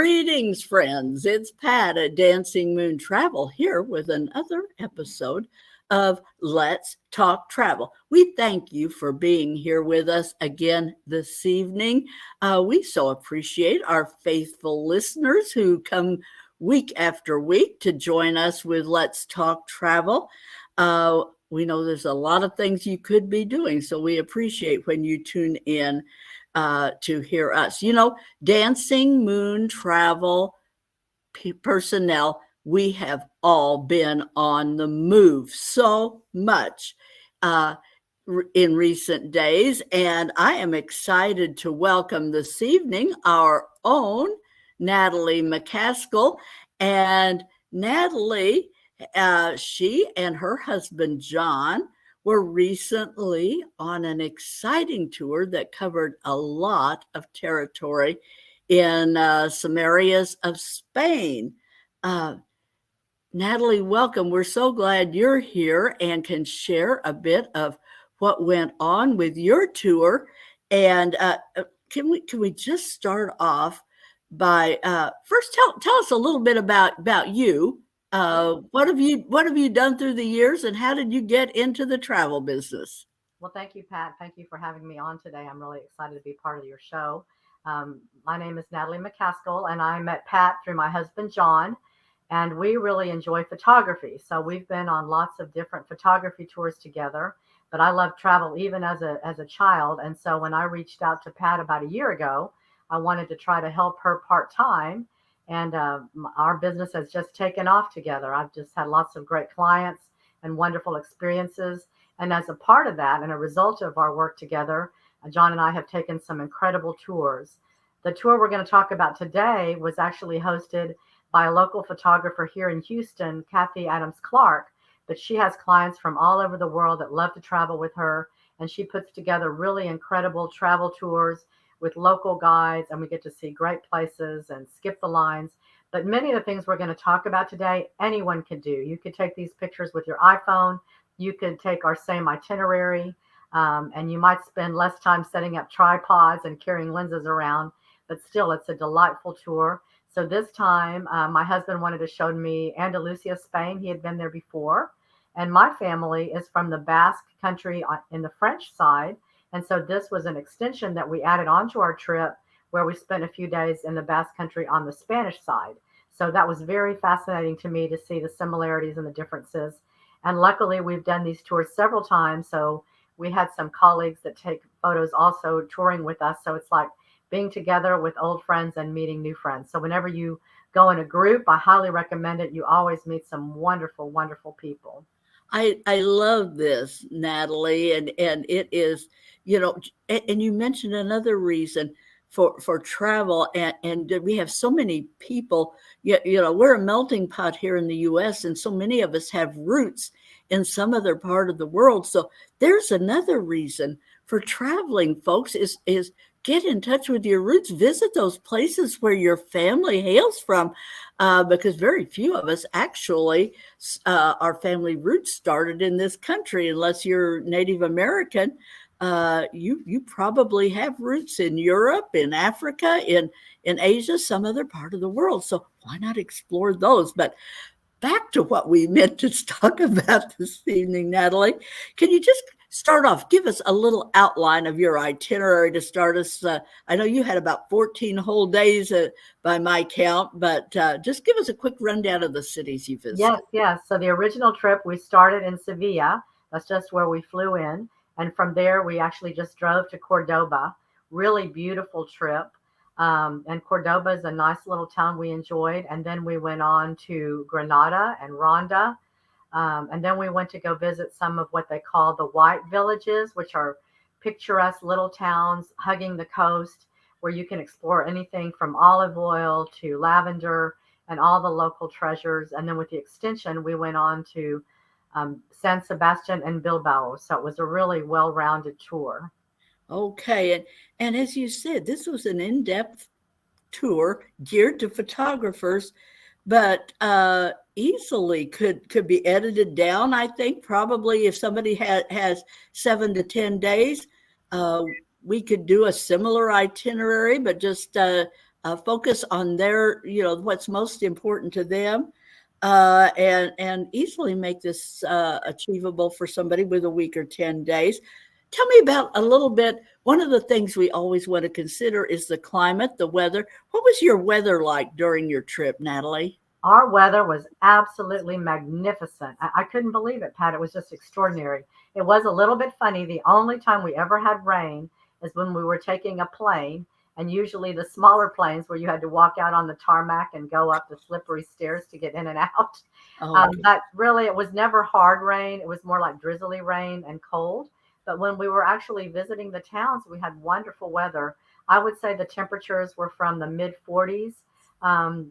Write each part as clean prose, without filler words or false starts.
Greetings, friends. It's Pat at Dancing Moon Travel here with another episode of Let's Talk Travel. We thank you for being here with us again this evening. We so appreciate our faithful listeners who come week after week to join us with Let's Talk Travel. We know there's a lot of things you could be doing, so we appreciate when you tune in to hear us. You know, Dancing Moon Travel personnel, we have all been on the move so much in recent days. And I am excited to welcome this evening our own Natalie McCaskill. And Natalie, she and her husband, John, were recently on an exciting tour that covered a lot of territory in some areas of Spain. Natalie, welcome. We're so glad you're here and can share a bit of what went on with your tour. And can we just start off by first tell us a little bit about you. What have you done through the years, and how did you get into the travel business? Well, thank you, Pat. Thank you for having me on today. I'm really excited to be part of your show. My name is Natalie McCaskill, and I met Pat through my husband, John, and we really enjoy photography. So we've been on lots of different photography tours together, but I love travel even as a child. And so when I reached out to Pat about a year ago, I wanted to try to help her part-time. And our business has just taken off together. I've just had lots of great clients and wonderful experiences. And as a part of that and a result of our work together, John and I have taken some incredible tours. The tour we're going to talk about today was actually hosted by a local photographer here in Houston, Kathy Adams Clark, but she has clients from all over the world that love to travel with her. And she puts together really incredible travel tours with local guides, and we get to see great places and skip the lines. But many of the things we're going to talk about today, anyone can do. You could take these pictures with your iPhone. You could take our same itinerary, and you might spend less time setting up tripods and carrying lenses around, but still it's a delightful tour. So this time, my husband wanted to show me Andalusia, Spain. He had been there before. And my family is from the Basque Country in the French side. And so this was an extension that we added onto our trip, where we spent a few days in the Basque Country on the Spanish side. So that was very fascinating to me to see the similarities and the differences. And luckily, we've done these tours several times. So we had some colleagues that take photos also touring with us. So it's like being together with old friends and meeting new friends. So whenever you go in a group, I highly recommend it. You always meet some wonderful, wonderful people. I love this, Natalie, and it is, you know, and you mentioned another reason for travel, and we have so many people. You know, we're a melting pot here in the U.S., and so many of us have roots in some other part of the world. So there's another reason for traveling, folks, is get in touch with your roots, visit those places where your family hails from, because very few of us actually, our family roots started in this country. Unless you're Native American, you probably have roots in Europe, in Africa, in Asia, some other part of the world. So why not explore those? But back to what we meant to talk about this evening, Natalie. Can you just start off, give us a little outline of your itinerary to start us? I know you had about 14 whole days by my count, but just give us a quick rundown of the cities you visited. Yes. So the original trip, we started in Sevilla. That's just where we flew in. And from there, we actually just drove to Cordoba. Really beautiful trip. And Cordoba is a nice little town we enjoyed. And then we went on to Granada and Ronda. And then we went to go visit some of what they call the white villages, which are picturesque little towns hugging the coast, where you can explore anything from olive oil to lavender and all the local treasures. And then with the extension, we went on to San Sebastian and Bilbao. So it was a really well-rounded tour. Okay, and as you said, this was an in-depth tour geared to photographers, but easily could be edited down. I think probably if somebody has 7 to 10 days, we could do a similar itinerary, but just focus on their, what's most important to them, and easily make this achievable for somebody with a week or 10 days. Tell me about a little bit. One of the things we always want to consider is the climate, the weather. What was your weather like during your trip, Natalie? Our weather was absolutely magnificent. I couldn't believe it, Pat. It was just extraordinary. It was a little bit funny. The only time we ever had rain is when we were taking a plane, and usually the smaller planes where you had to walk out on the tarmac and go up the slippery stairs to get in and out. Oh, But really, it was never hard rain. It was more like drizzly rain and cold. But when we were actually visiting the towns, we had wonderful weather. I would say the temperatures were from the mid 40s,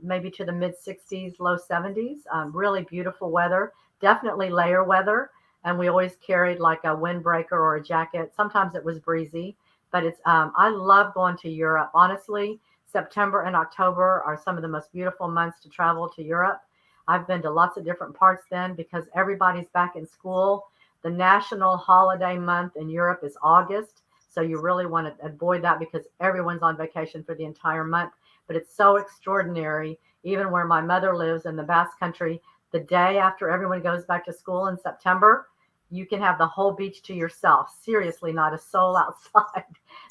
maybe to the mid 60s, low 70s. Really beautiful weather, definitely layer weather. And we always carried like a windbreaker or a jacket. Sometimes it was breezy, but I love going to Europe. Honestly, September and October are some of the most beautiful months to travel to Europe. I've been to lots of different parts then because everybody's back in school. The national holiday month in Europe is August. So you really want to avoid that because everyone's on vacation for the entire month. But it's so extraordinary. Even where my mother lives in the Basque Country, the day after everyone goes back to school in September, you can have the whole beach to yourself. Seriously, not a soul outside.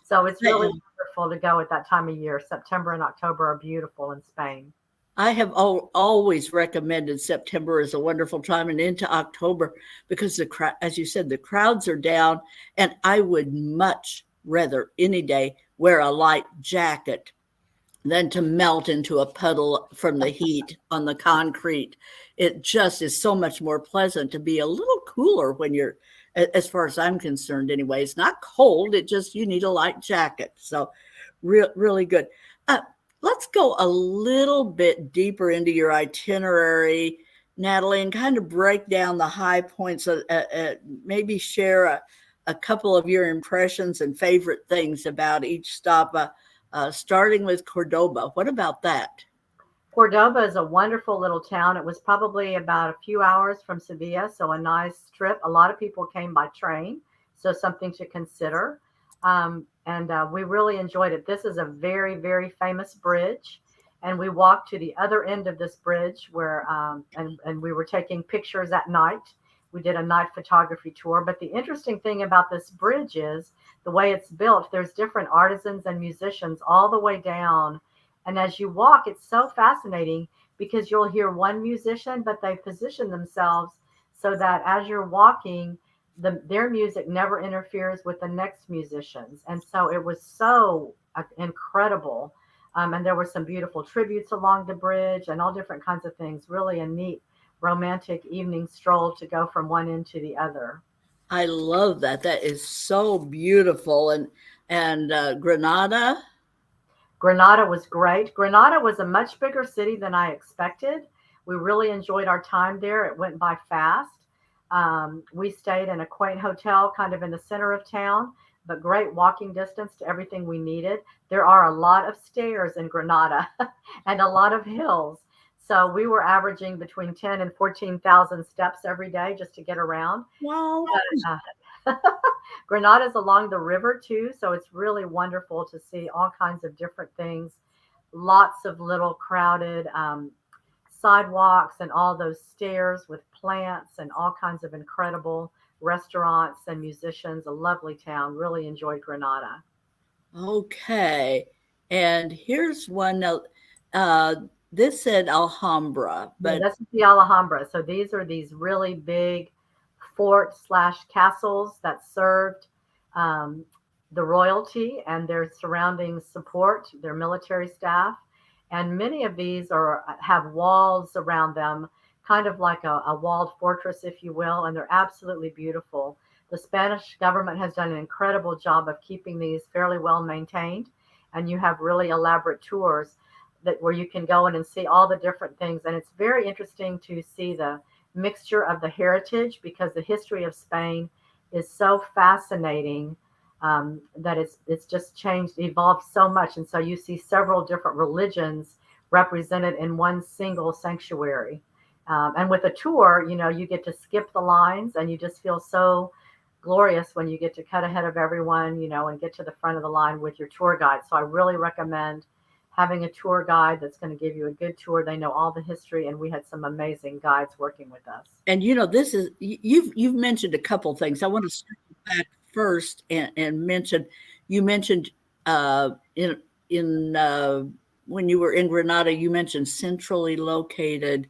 So it's really wonderful to go at that time of year. September and October are beautiful in Spain. I have always recommended September as a wonderful time and into October because as you said, the crowds are down, and I would much rather any day wear a light jacket than to melt into a puddle from the heat on the concrete. It just is so much more pleasant to be a little cooler when you're, as far as I'm concerned anyway. It's not cold. It just, you need a light jacket. So really good. Uh, let's go a little bit deeper into your itinerary, Natalie, and kind of break down the high points, maybe share a couple of your impressions and favorite things about each stop. Starting with Cordoba. What about that? Cordoba is a wonderful little town. It was probably about a few hours from Sevilla, so a nice trip. A lot of people came by train, so something to consider. And we really enjoyed it. This is a very, very famous bridge, and we walked to the other end of this bridge where, and we were taking pictures at night. We did a night photography tour. But the interesting thing about this bridge is the way it's built. There's different artisans and musicians all the way down. And as you walk, it's so fascinating because you'll hear one musician, but they position themselves so that as you're walking, their music never interferes with the next musicians. And so it was so incredible. And there were some beautiful tributes along the bridge and all different kinds of things. Really a neat romantic evening stroll to go from one end to the other. I love that. That is so beautiful. And Granada. Granada was great. Granada was a much bigger city than I expected. We really enjoyed our time there. It went by fast. We stayed in a quaint hotel kind of in the center of town, but great walking distance to everything we needed. There are a lot of stairs in Granada and a lot of hills. So we were averaging between 10 and 14,000 steps every day just to get around. Wow. Granada's along the river too, so it's really wonderful to see all kinds of different things. Lots of little crowded sidewalks and all those stairs with plants and all kinds of incredible restaurants and musicians. A lovely town. Really enjoyed Granada. Okay. And here's one. Uh, this said Alhambra, Yeah, but that's the Alhambra. So these are these really big fort slash castles that served um, the royalty and their surrounding support, their military staff. And many of these have walls around them, kind of like a walled fortress, if you will, and they're absolutely beautiful. The Spanish government has done an incredible job of keeping these fairly well maintained, and you have really elaborate tours that where you can go in and see all the different things. And it's very interesting to see the mixture of the heritage because the history of Spain is so fascinating that it's just changed, evolved so much. And so you see several different religions represented in one single sanctuary. And with a tour, you get to skip the lines and you just feel so glorious when you get to cut ahead of everyone, and get to the front of the line with your tour guide. So I really recommend having a tour guide that's going to give you a good tour. They know all the history, and we had some amazing guides working with us. And this is you've mentioned a couple things. I want to circle back first and mention you mentioned in when you were in Granada, you mentioned centrally located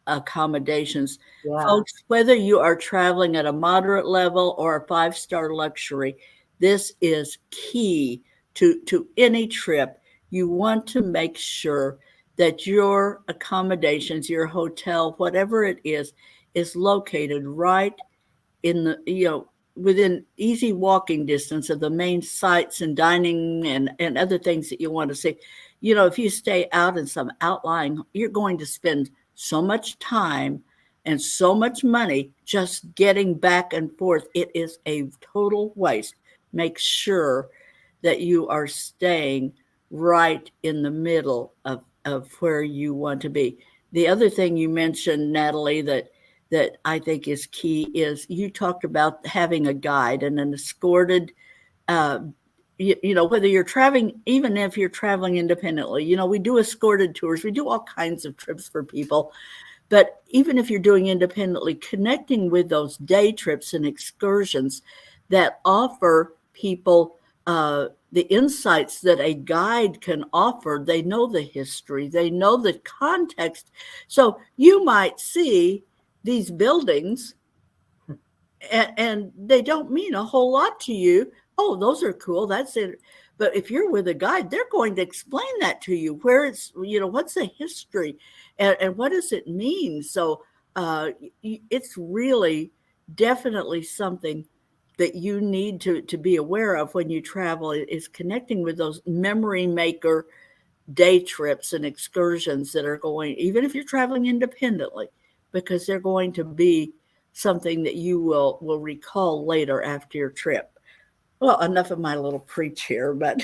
accommodations. Yeah. Folks, whether you are traveling at a moderate level or a five-star luxury, this is key to any trip. You want to make sure that your accommodations, your hotel, whatever it is located right in the within easy walking distance of the main sites and dining and other things that you want to see. If you stay out in some outlying, you're going to spend so much time and so much money just getting back and forth. It is a total waste. Make sure that you are staying right in the middle of where you want to be. The other thing you mentioned, Natalie, that I think is key is you talked about having a guide and an escorted, uh, whether you're traveling, even if you're traveling independently, we do escorted tours, we do all kinds of trips for people. But even if you're doing independently, connecting with those day trips and excursions that offer people the insights that a guide can offer, they know the history, they know the context. So you might see these buildings and they don't mean a whole lot to you. Oh, those are cool. That's it. But if you're with a guide, they're going to explain that to you, where it's, what's the history and what does it mean? So it's really definitely something that you need to be aware of when you travel is connecting with those memory maker day trips and excursions that are going, even if you're traveling independently, because they're going to be something that you will recall later after your trip. Well, enough of my little preach here, but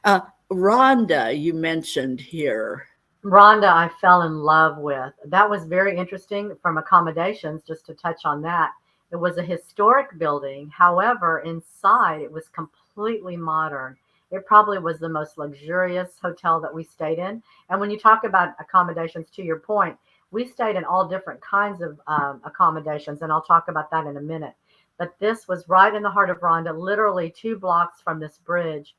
uh, Rhonda, you mentioned here. Rhonda, I fell in love with. That was very interesting from accommodations, just to touch on that. It was a historic building. However, inside it was completely modern. It probably was the most luxurious hotel that we stayed in. And when you talk about accommodations, to your point, we stayed in all different kinds of accommodations, and I'll talk about that in a minute. But this was right in the heart of Rhonda, literally 2 blocks from this bridge,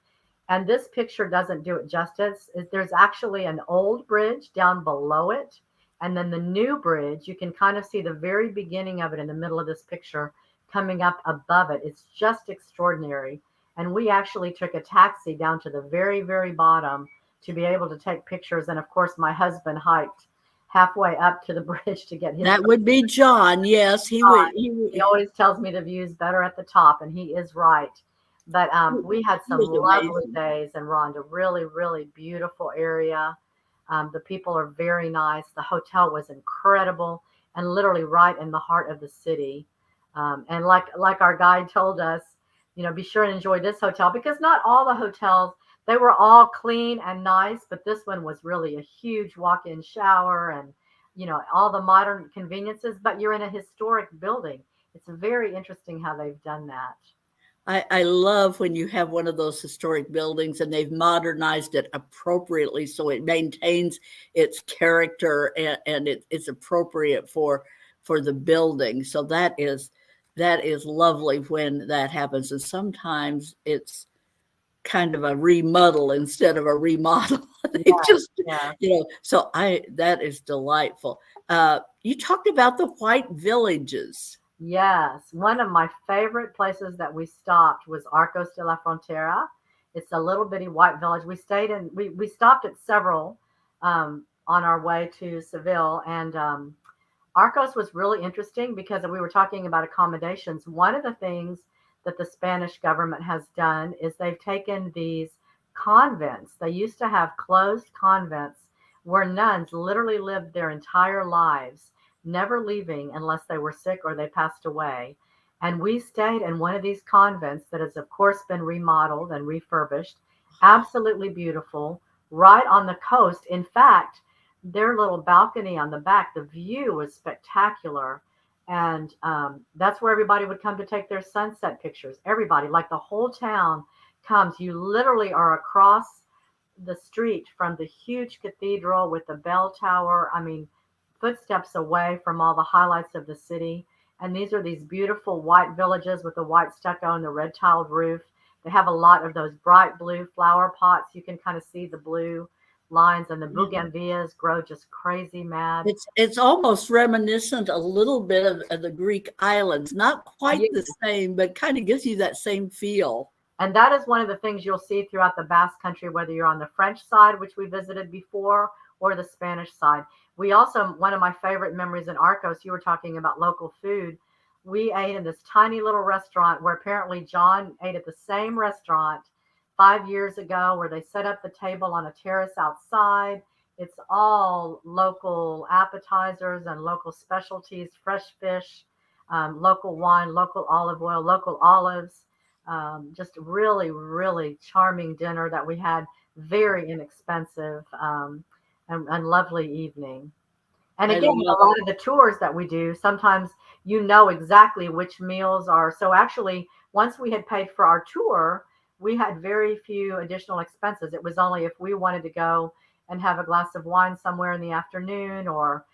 and this picture doesn't do it justice. There's actually an old bridge down below it, and then the new bridge. You can kind of see the very beginning of it in the middle of this picture coming up above it. It's just extraordinary. And we actually took a taxi down to the very, very bottom to be able to take pictures. And of course, my husband hiked halfway up to the bridge to get his. That would be John. Yes, he would. He, He always tells me the view's better at the top, and he is right. But we had he some was lovely amazing. days in Rhonda. Really, really beautiful area. The people are very nice. The hotel was incredible and literally right in the heart of the city. And like our guide told us, be sure and enjoy this hotel, because not all the hotels, they were all clean and nice, but this one was really a huge walk-in shower and all the modern conveniences, but you're in a historic building. It's very interesting how they've done that. I love when you have one of those historic buildings and they've modernized it appropriately so it maintains its character and it's appropriate for the building. So that is lovely when that happens. And sometimes it's kind of a remodel instead of a remodel. They Yeah, just, yeah. so that is delightful. You talked about the white villages. Yes, one of my favorite places that we stopped was Arcos de la Frontera. It's a little bitty white village. We stopped at several on our way to Seville, and Arcos was really interesting because we were talking about accommodations. One of the things that the Spanish government has done is they've taken these convents. They used to have closed convents where nuns literally lived their entire lives, never leaving unless they were sick or they passed away. And we stayed in one of these convents that has, of course, been remodeled and refurbished. Absolutely beautiful, right on the coast. In fact, their little balcony on the back, the view was spectacular. And that's where everybody would come to take their sunset pictures. Everybody, like the whole town comes. You literally are across the street from the huge cathedral with the bell tower. I mean, footsteps away from all the highlights of the city. And these are these beautiful white villages with the white stucco and the red tiled roof. They have a lot of those bright blue flower pots. You can kind of see the blue lines, and the bougainvilleas grow just crazy mad. It's almost reminiscent a little bit of the Greek islands. Not quite the Yes. same, but kind of gives you that same feel. And that is one of the things you'll see throughout the Basque Country, whether you're on the French side, which we visited before, or the Spanish side. We also, one of my favorite memories in Arcos, you were talking about local food. We ate in this tiny little restaurant where apparently John ate at the same restaurant 5 years ago, where they set up the table on a terrace outside. It's all local appetizers and local specialties, fresh fish, local wine, local olive oil, local olives. Just really, really charming dinner that we had, very inexpensive, and lovely evening. And I again, love a lot of the tours that we do, sometimes you know exactly which meals are. So actually, once we had paid for our tour, we had very few additional expenses. It was only if we wanted to go and have a glass of wine somewhere in the afternoon, or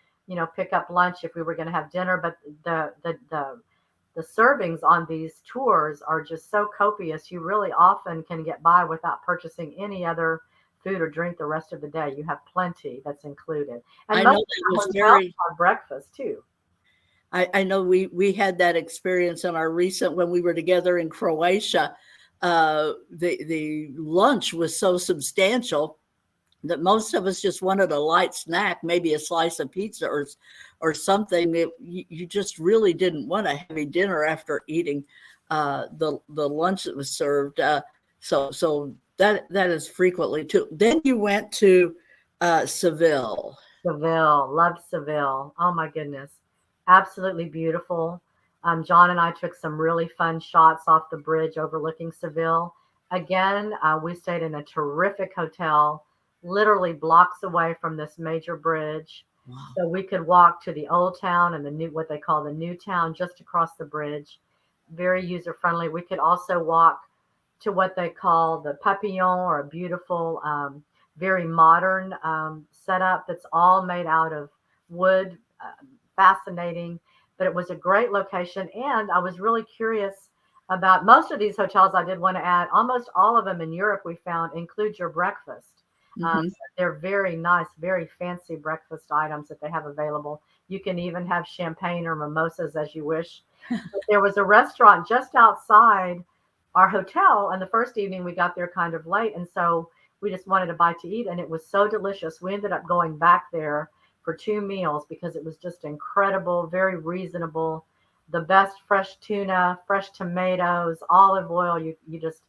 pick up lunch if we were going to have dinner. But the servings on these tours are just so copious. You really often can get by without purchasing any other food or drink the rest of the day. You have plenty that's included. And I most know of it the was hotels very have breakfast too. I know we had that experience on our recent when we were together in Croatia. The lunch was so substantial that most of us just wanted a light snack, maybe a slice of pizza or something. You just really didn't want a heavy dinner after eating the lunch that was served. So that is frequently too. Then you went to Seville. Seville, loved Seville. Oh my goodness, absolutely beautiful. John and I took some really fun shots off the bridge overlooking Seville. Again, we stayed in a terrific hotel, literally blocks away from this major bridge. Wow. So we could walk to the old town and the new, what they call the new town, just across the bridge. Very user friendly. We could also walk to what they call the Papillon, or a beautiful, very modern setup that's all made out of wood. Fascinating, but it was a great location. And I was really curious about most of these hotels. I did want to add, almost all of them in Europe we found include your breakfast. Mm-hmm. So they're very nice, very fancy breakfast items that they have available. You can even have champagne or mimosas as you wish. But there was a restaurant just outside our hotel, and the first evening we got there kind of late, and so we just wanted a bite to eat, and it was so delicious. We ended up going back there for 2 meals because it was just incredible, very reasonable. The best fresh tuna, fresh tomatoes, olive oil. You just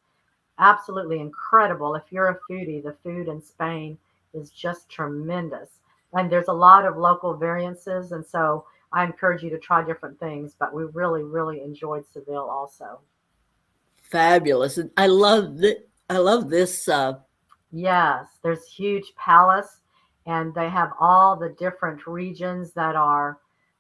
absolutely incredible. If you're a foodie, the food in Spain is just tremendous. And there's a lot of local variances. And so I encourage you to try different things. But we really, really enjoyed Seville also. Fabulous. And I love that. I love this. Yes, there's huge palace, and they have all the different regions that are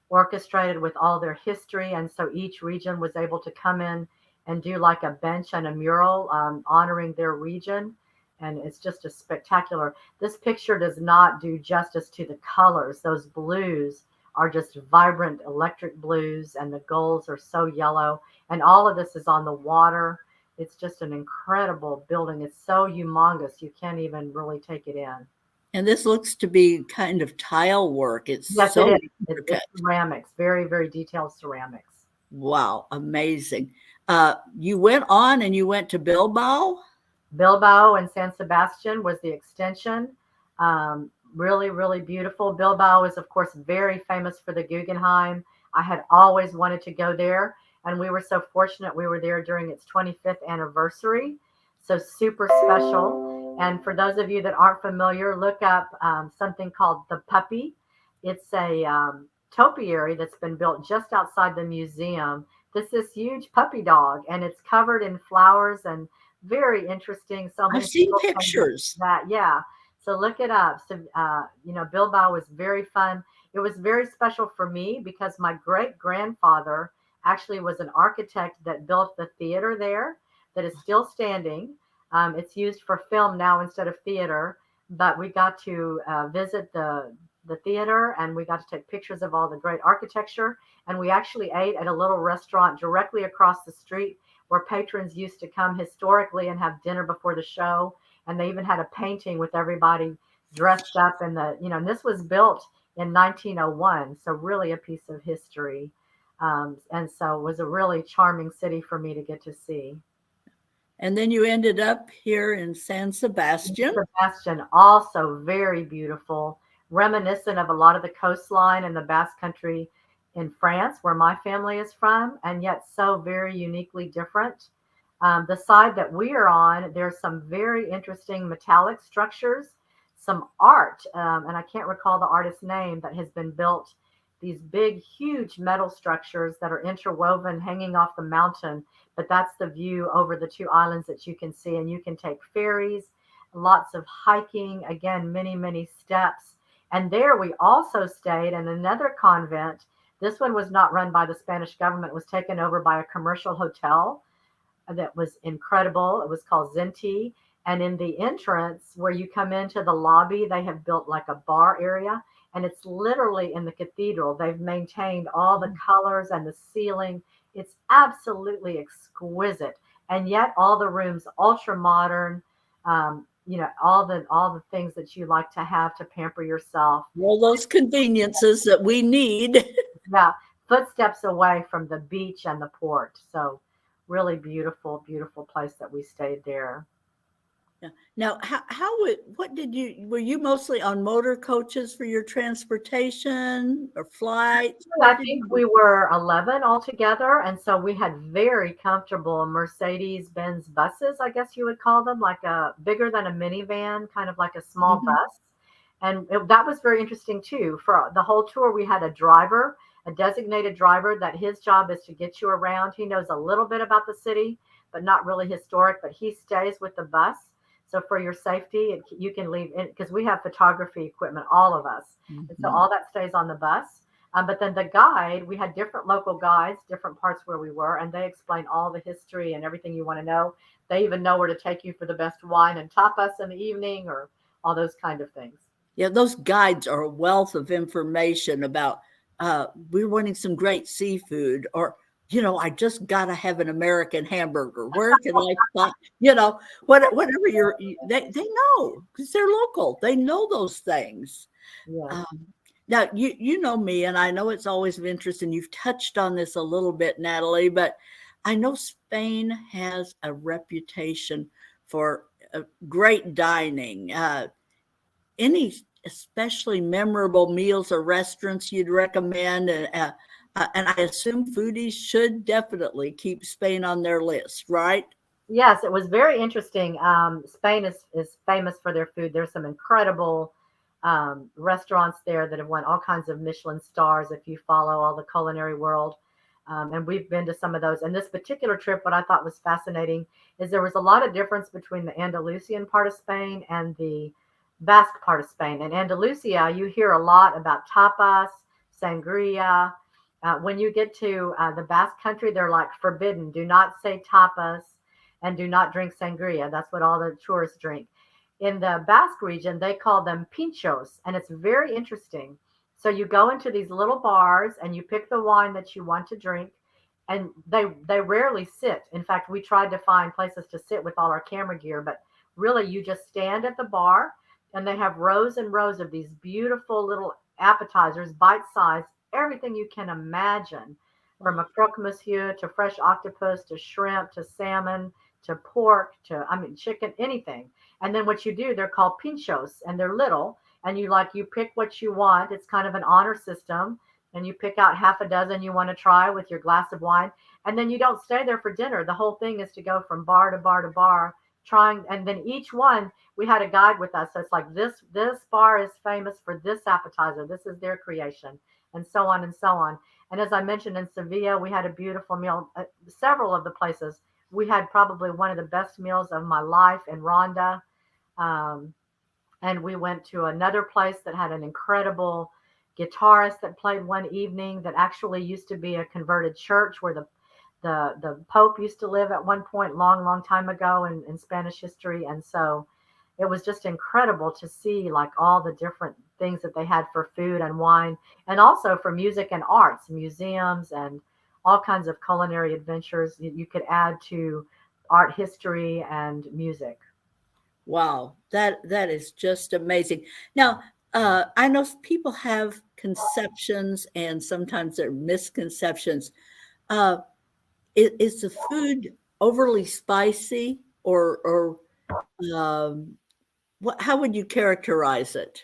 orchestrated with all their history. And so each region was able to come in and do like a bench and a mural, honoring their region. And it's just a spectacular. This picture does not do justice to the colors. Those blues are just vibrant electric blues, and the golds are so yellow. And all of this is on the water. It's just an incredible building. It's so humongous, you can't even really take it in. And this looks to be kind of tile work. It's Yes, it so is. It's intricate. ceramics, very, very detailed ceramics. Wow, amazing. You went on and you went to Bilbao. Bilbao and San Sebastian was the extension. Really, really beautiful. Bilbao is, of course, very famous for the Guggenheim. I had always wanted to go there, and we were so fortunate. We were there during its 25th anniversary. So super special. And for those of you that aren't familiar, look up something called the Puppy. It's a topiary that's been built just outside the museum. This huge puppy dog, and it's covered in flowers and very interesting. So I've many seen people come to pictures. that. Yeah. So look it up. So, Bilbao was very fun. It was very special for me because my great grandfather actually was an architect that built the theater there that is still standing. It's used for film now instead of theater, but we got to visit the theater, and we got to take pictures of all the great architecture. And we actually ate at a little restaurant directly across the street where patrons used to come historically and have dinner before the show. And they even had a painting with everybody dressed up in and this was built in 1901. So really a piece of history. And so it was a really charming city for me to get to see. And then you ended up here in San Sebastian. Sebastian, also very beautiful, reminiscent of a lot of the coastline in the Basque Country in France, where my family is from, and yet so very uniquely different. The side that we are on, there's some very interesting metallic structures, some art, and I can't recall the artist's name, that has been built. These big, huge metal structures that are interwoven, hanging off the mountain. But that's the view over the two islands that you can see, and you can take ferries, lots of hiking, again, many, many steps. And there we also stayed in another convent. This one was not run by the Spanish government, it was taken over by a commercial hotel that was incredible. It was called Zinti. And in the entrance where you come into the lobby, they have built like a bar area. And it's literally in the cathedral. They've maintained all the colors and the ceiling. It's absolutely exquisite. And yet all the rooms ultra modern. All the things that you like to have to pamper yourself. All those conveniences that we need. Yeah, footsteps away from the beach and the port. So really beautiful, beautiful place that we stayed there. Yeah. Now, were you mostly on motor coaches for your transportation or flights? I What did think you we do? were 11 altogether. And so we had very comfortable Mercedes-Benz buses, I guess you would call them, like a bigger than a minivan, kind of like a small Mhm. bus. And that was very interesting too. For the whole tour, we had a driver, a designated driver, that his job is to get you around. He knows a little bit about the city, but not really historic, but he stays with the bus. So for your safety, you can leave because we have photography equipment, all of us. And so Mhm. all that stays on the bus. But then the guide, we had different local guides, different parts where we were, and they explain all the history and everything you want to know. They even know where to take you for the best wine and tapas in the evening, or all those kind of things. Yeah, those guides are a wealth of information about, we're wanting some great seafood, or, I just gotta have an American hamburger. Where can I find, whatever they know because they're local. They know those things. Yes. Um, Now you know me, and I know it's always of interest, and you've touched on this a little bit, Natalie, but I know Spain has a reputation for great dining. Any especially memorable meals or restaurants you'd recommend? And I assume foodies should definitely keep Spain on their list, right? Yes, it was very interesting. Spain is famous for their food. There's some incredible restaurants there that have won all kinds of Michelin stars if you follow all the culinary world. And we've been to some of those. And this particular trip, what I thought was fascinating is there was a lot of difference between the Andalusian part of Spain and the Basque part of Spain. In Andalusia, you hear a lot about tapas, sangria. When you get to the Basque country, they're like forbidden. Do not say tapas and do not drink sangria. That's what all the tourists drink. In the Basque region, they call them pinchos, and it's very interesting. So you go into these little bars and you pick the wine that you want to drink, and they rarely sit. In fact, we tried to find places to sit with all our camera gear, but really you just stand at the bar, and they have rows and rows of these beautiful little appetizers, bite size, everything you can imagine, from a croque monsieur to fresh octopus to shrimp to salmon to pork to, I mean, chicken, anything. And then what you do, they're called pinchos, and they're little, and you pick what you want. It's kind of an honor system, and you pick out half a dozen you want to try with your glass of wine. And then you don't stay there for dinner. The whole thing is to go from bar to bar to bar, trying, and then each one, we had a guide with us. So it's like this bar is famous for this appetizer. This is their creation, and so on and so on. And as I mentioned, in Sevilla, we had a beautiful meal. Several of the places, we had probably one of the best meals of my life in Ronda. Um, and we went to another place that had an incredible guitarist that played one evening that actually used to be a converted church where The Pope used to live at one point, long time ago in Spanish history, and so it was just incredible to see like all the different things that they had for food and wine, and also for music and arts, museums, and all kinds of culinary adventures you could add to art history and music. Wow, that is just amazing. Now, I know people have conceptions and sometimes they're misconceptions. Uh, is the food overly spicy or what, how would you characterize it?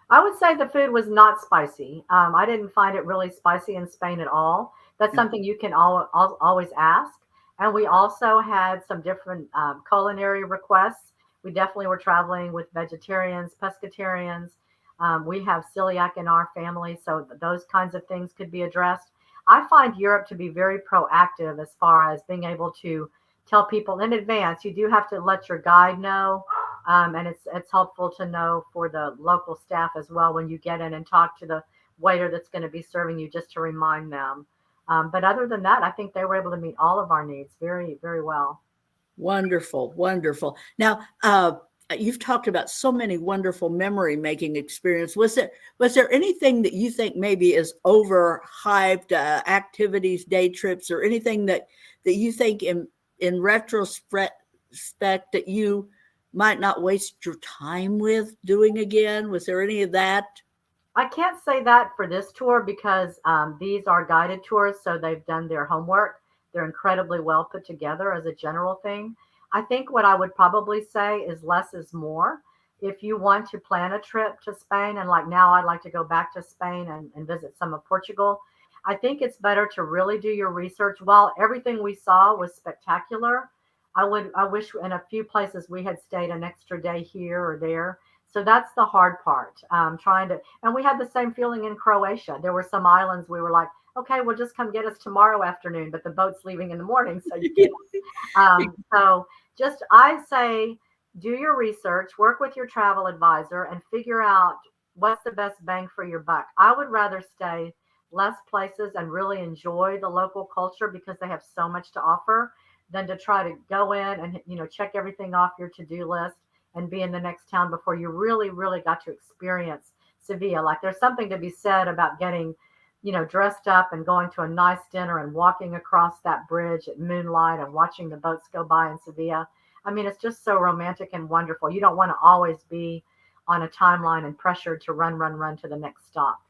I would say the food was not spicy. I didn't find it really spicy in Spain at all. That's Yeah. something you can always ask. And we also had some different culinary requests. We definitely were traveling with vegetarians, pescatarians. We have celiac in our family, so those kinds of things could be addressed. I find Europe to be very proactive as far as being able to tell people in advance. You do have to let your guide know, and it's helpful to know for the local staff as well when you get in and talk to the waiter that's going to be serving you, just to remind them. But other than that, I think they were able to meet all of our needs very, very well. Wonderful, wonderful. Now, you've talked about so many wonderful memory making experience. Was there anything that you think maybe is overhyped, activities, day trips, or anything that you think in retrospect that you might not waste your time with doing again? Was there any of that? I can't say that for this tour because these are guided tours, so they've done their homework. They're incredibly well put together as a general thing. I think what I would probably say is less is more. If you want to plan a trip to Spain, and like now I'd like to go back to Spain and visit some of Portugal, I think it's better to really do your research. While everything we saw was spectacular, I wish in a few places we had stayed an extra day here or there. So that's the hard part. Trying to, and we had the same feeling in Croatia. There were some islands we were like, okay, well, just come get us tomorrow afternoon, but the boat's leaving in the morning, so you can't. So just I say, do your research, work with your travel advisor, and figure out what's the best bang for your buck. I would rather stay less places and really enjoy the local culture because they have so much to offer than to try to go in and check everything off your to-do list and be in the next town before you really, really got to experience Sevilla. Like there's something to be said about getting, dressed up and going to a nice dinner and walking across that bridge at moonlight and watching the boats go by in Sevilla. I mean, it's just so romantic and wonderful. You don't want to always be on a timeline and pressured to run to the next stop.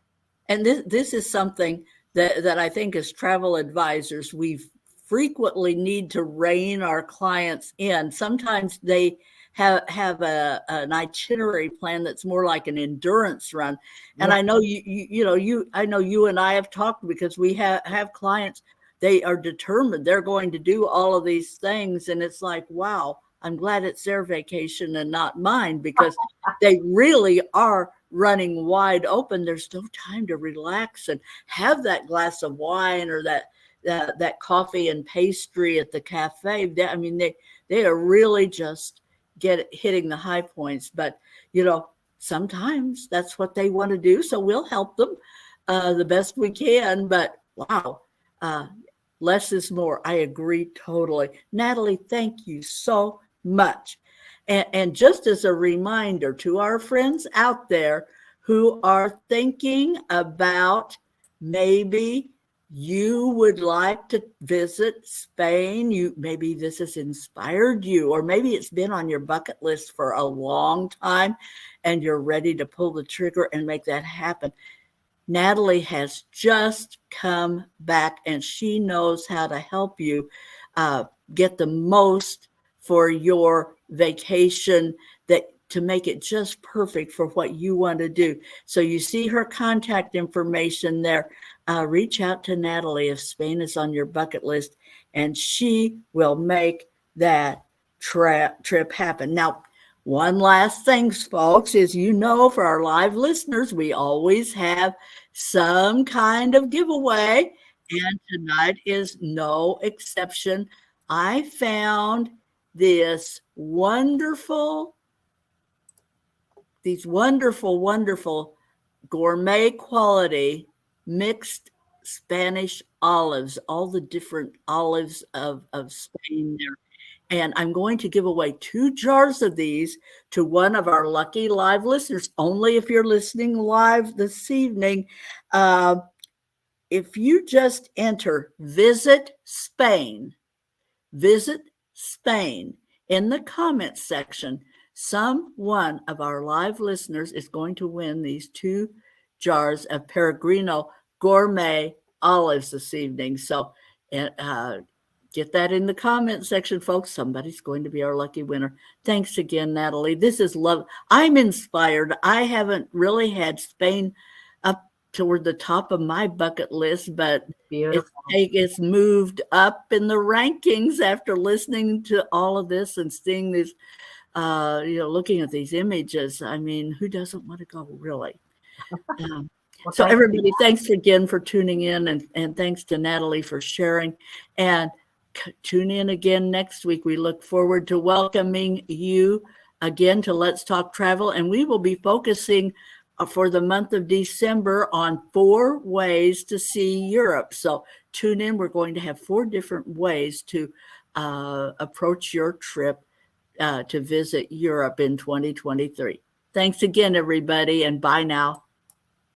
And this is something that I think as travel advisors, we frequently need to rein our clients in. Sometimes they have an itinerary plan that's more like an endurance run. And Yeah. I know I know you and I have talked because we have clients, they are determined they're going to do all of these things. And it's like, wow, I'm glad it's their vacation and not mine because they really are running wide open. There's no time to relax and have that glass of wine or that coffee and pastry at the cafe. I mean, they are really just hitting the high points. But sometimes that's what they want to do, so we'll help them the best we can. But wow, uh, less is more. I agree totally. Natalie, thank you so much. And just as a reminder to our friends out there who are thinking about maybe you would like to visit Spain, maybe this has inspired you, or maybe it's been on your bucket list for a long time and you're ready to pull the trigger and make that happen. Natalie has just come back and she knows how to help you get the most for your vacation, that to make it just perfect for what you want to do. So you see her contact information there. Reach out to Natalie if Spain is on your bucket list, and she will make that trip happen. Now, one last thing, folks, is for our live listeners, we always have some kind of giveaway, and tonight is no exception. I found this these wonderful gourmet quality mixed Spanish olives, all the different olives of Spain there. And I'm going to give away 2 jars of these to one of our lucky live listeners, only if you're listening live this evening. If you just enter visit Spain in the comments section, someone of our live listeners is going to win these 2 jars of Peregrino gourmet olives this evening. So get that in the comment section, folks. Somebody's going to be our lucky winner. Thanks again, Natalie. This is love. I'm inspired. I haven't really had Spain up toward the top of my bucket list, but it's moved up in the rankings after listening to all of this and seeing this, looking at these images. I mean, who doesn't want to go, really? Well, so everybody, thanks again for tuning in, and thanks to Natalie for sharing. And tune in again next week. We look forward to welcoming you again to Let's Talk Travel, and we will be focusing for the month of December on 4 ways to see Europe. So tune in. We're going to have 4 different ways to approach your trip to visit Europe in 2023. Thanks again, everybody, and bye now.